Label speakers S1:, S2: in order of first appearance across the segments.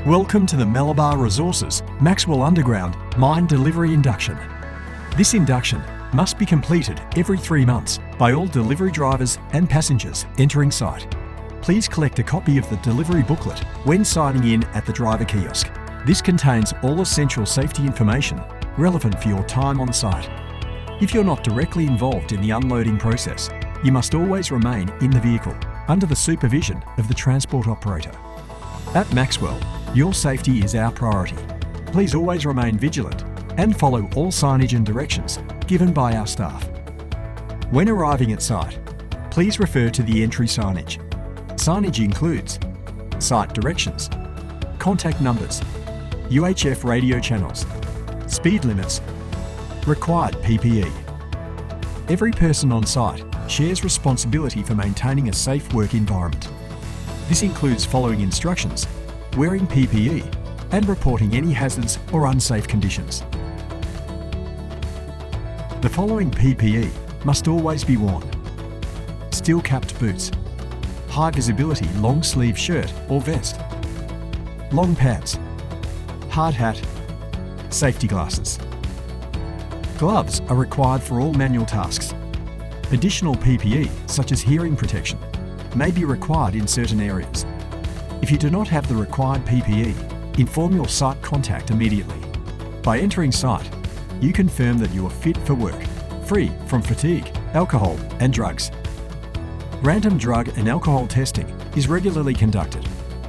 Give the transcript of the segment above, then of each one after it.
S1: Welcome to the Malabar Resources Maxwell Underground Mine Delivery Induction. This induction must be completed every 3 months by all delivery drivers and passengers entering site. Please collect a copy of the delivery booklet when signing in at the driver kiosk. This contains all essential safety information relevant for your time on site. If you're not directly involved in the unloading process, you must always remain in the vehicle under the supervision of the transport operator. At Maxwell, your safety is our priority. Please always remain vigilant and follow all signage and directions given by our staff. When arriving at site, please refer to the entry signage. Signage includes site directions, contact numbers, UHF radio channels, speed limits, required PPE. Every person on site shares responsibility for maintaining a safe work environment. This includes following instructions, wearing PPE, and reporting any hazards or unsafe conditions. The following PPE must always be worn: steel-capped boots, high-visibility long-sleeve shirt or vest, long pants, hard hat, safety glasses. Gloves are required for all manual tasks. Additional PPE, such as hearing protection, may be required in certain areas. If you do not have the required PPE, inform your site contact immediately. By entering site, you confirm that you are fit for work, free from fatigue, alcohol and drugs. Random drug and alcohol testing is regularly conducted.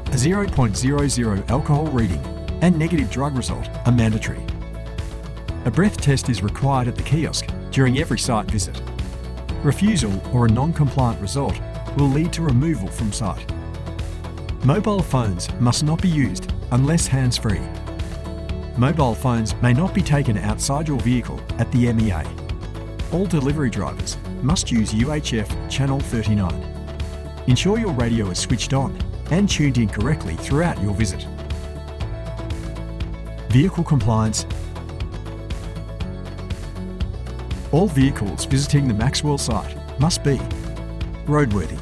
S1: A 0.00 alcohol reading and negative drug result are mandatory. A breath test is required at the kiosk during every site visit. Refusal or a non-compliant result will lead to removal from site. Mobile phones must not be used unless hands-free. Mobile phones may not be taken outside your vehicle at the MEA. All delivery drivers must use UHF channel 39. Ensure your radio is switched on and tuned in correctly throughout your visit. Vehicle compliance. All vehicles visiting the Maxwell site must be roadworthy,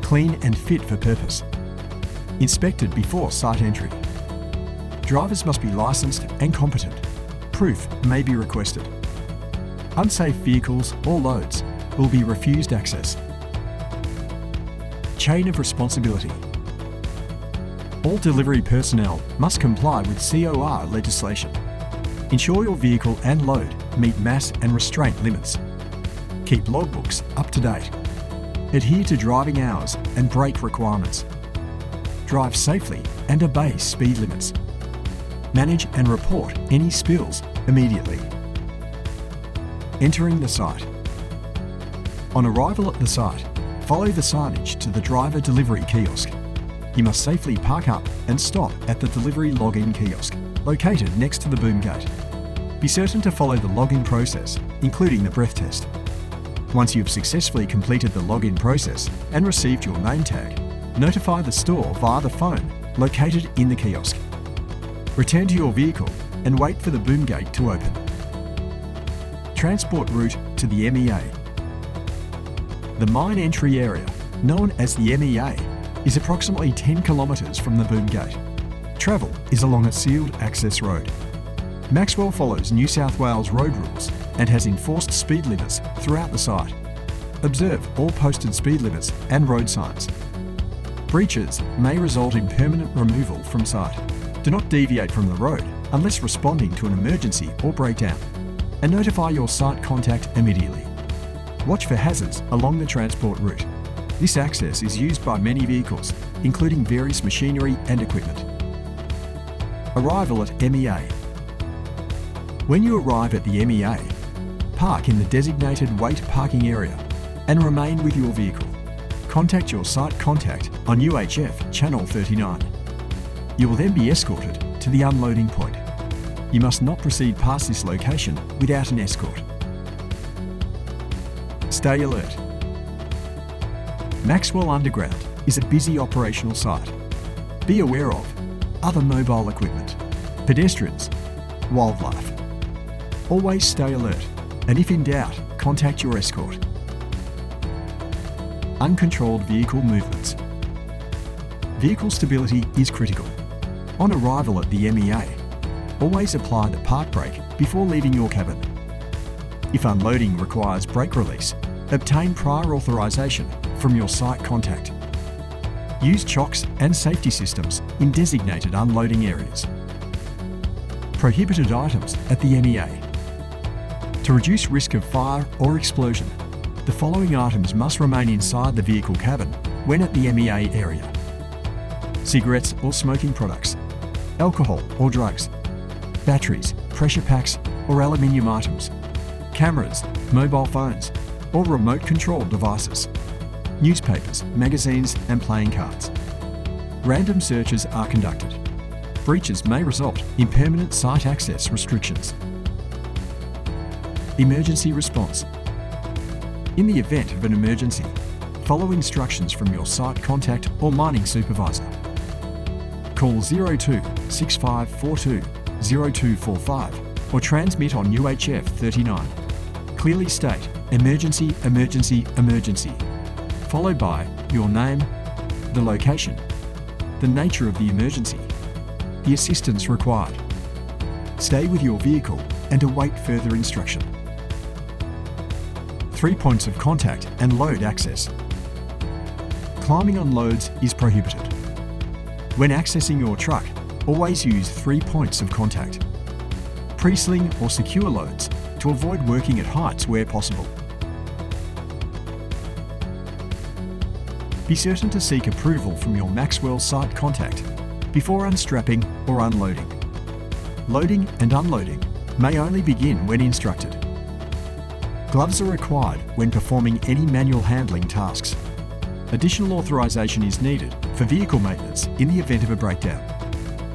S1: clean and fit for purpose, inspected before site entry. Drivers must be licensed and competent. Proof may be requested. Unsafe vehicles or loads will be refused access. Chain of responsibility. All delivery personnel must comply with COR legislation. Ensure your vehicle and load meet mass and restraint limits. Keep logbooks up to date. Adhere to driving hours and brake requirements. Drive safely and obey speed limits. Manage and report any spills immediately. Entering the site. On arrival at the site, follow the signage to the driver delivery kiosk. You must safely park up and stop at the delivery login kiosk, located next to the boom gate. Be certain to follow the login process, including the breath test. Once you've successfully completed the login process and received your name tag, notify the store via the phone located in the kiosk. Return to your vehicle and wait for the boom gate to open. Transport route to the MEA. The mine entry area, known as the MEA, is approximately 10 kilometres from the boom gate. Travel is along a sealed access road. Maxwell follows New South Wales road rules and has enforced speed limits throughout the site. Observe all posted speed limits and road signs. Breaches may result in permanent removal from site. Do not deviate from the road unless responding to an emergency or breakdown, and notify your site contact immediately. Watch for hazards along the transport route. This access is used by many vehicles, including various machinery and equipment. Arrival at MEA. When you arrive at the MEA, park in the designated wait parking area and remain with your vehicle. Contact your site contact on UHF channel 39. You will then be escorted to the unloading point. You must not proceed past this location without an escort. Stay alert. Maxwell Underground is a busy operational site. Be aware of other mobile equipment, pedestrians, wildlife. Always stay alert, and if in doubt, contact your escort. Uncontrolled vehicle movements. Vehicle stability is critical. On arrival at the MEA, always apply the park brake before leaving your cabin. If unloading requires brake release, obtain prior authorisation from your site contact. Use chocks and safety systems in designated unloading areas. Prohibited items at the MEA. To reduce risk of fire or explosion, the following items must remain inside the vehicle cabin when at the MEA area: cigarettes or smoking products, alcohol or drugs, batteries, pressure packs or aluminium items, cameras, mobile phones or remote-controlled devices, newspapers, magazines and playing cards. Random searches are conducted. Breaches may result in permanent site access restrictions. Emergency response. In the event of an emergency, follow instructions from your site contact or mining supervisor. Call 02 6542 0245 or transmit on UHF 39. Clearly state emergency, emergency, emergency, followed by your name, the location, the nature of the emergency, the assistance required. Stay with your vehicle and await further instruction. 3 points of contact and load access. Climbing on loads is prohibited. When accessing your truck, always use 3 points of contact. Pre-sling or secure loads to avoid working at heights where possible. Be certain to seek approval from your Maxwell site contact before unstrapping or unloading. Loading and unloading may only begin when instructed. Gloves are required when performing any manual handling tasks. Additional authorisation is needed for vehicle maintenance in the event of a breakdown.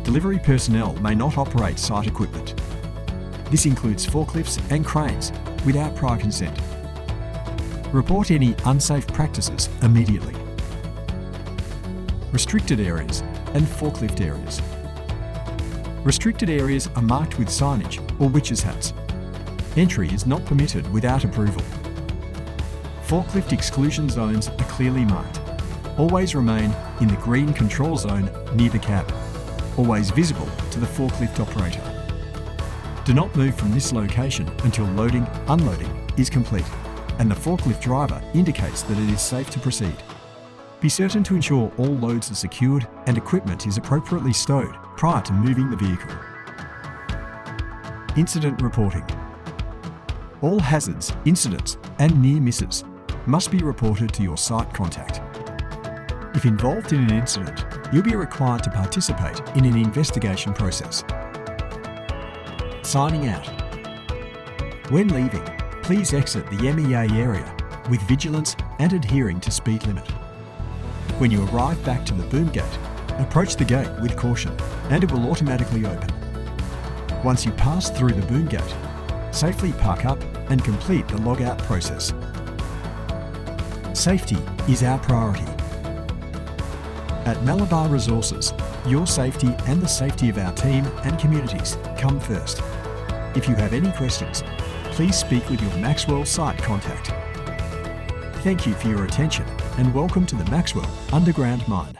S1: Delivery personnel may not operate site equipment. This includes forklifts and cranes without prior consent. Report any unsafe practices immediately. Restricted areas and forklift areas. Restricted areas are marked with signage or witches' hats. Entry is not permitted without approval. Forklift exclusion zones are clearly marked. Always remain in the green control zone near the cab. Always visible to the forklift operator. Do not move from this location until loading, unloading is complete and the forklift driver indicates that it is safe to proceed. Be certain to ensure all loads are secured and equipment is appropriately stowed prior to moving the vehicle. Incident reporting. All hazards, incidents and near misses must be reported to your site contact. If involved in an incident, you'll be required to participate in an investigation process. Signing out. When leaving, please exit the MEA area with vigilance and adhering to speed limit. When you arrive back to the boom gate, approach the gate with caution and it will automatically open. Once you pass through the boom gate, safely park up and complete the log-out process. Safety is our priority. At Malabar Resources, your safety and the safety of our team and communities come first. If you have any questions, please speak with your Maxwell site contact. Thank you for your attention and welcome to the Maxwell Underground Mine.